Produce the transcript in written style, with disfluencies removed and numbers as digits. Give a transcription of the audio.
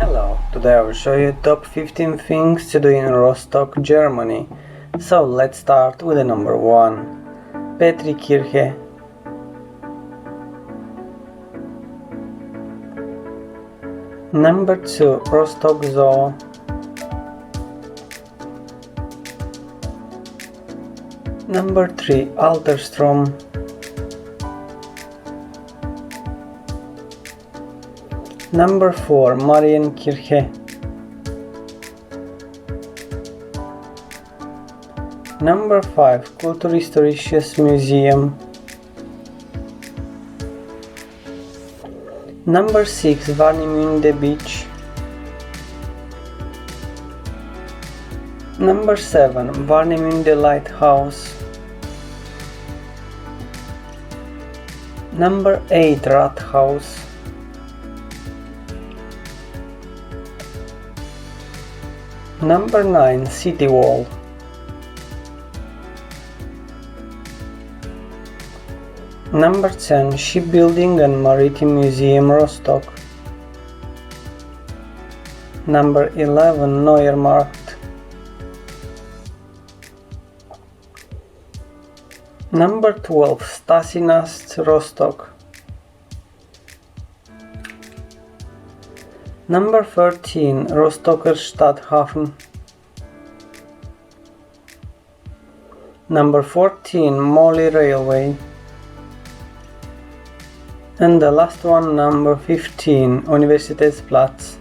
Hello, today I will show you top 15 things to do in Rostock, Germany. So let's start with the number 1. Petrikirche. Number 2. Rostock Zoo. Number 3. Alter Strom. Number 4. Marienkirche. Number 5. Kulturhistorisches Museum. Number 6. Warnemünde Beach. Number 7. Warnemünde Lighthouse. Number 8. Rathaus. Number 9. City Wall. Number 10. Shipbuilding and Maritime Museum Rostock. Number 11. Neuer Markt. Number 12. Stasinast Rostock. Number 13. Rostocker Stadthafen. Number 14. Molly Railway. And the last one, number 15. Universitätsplatz.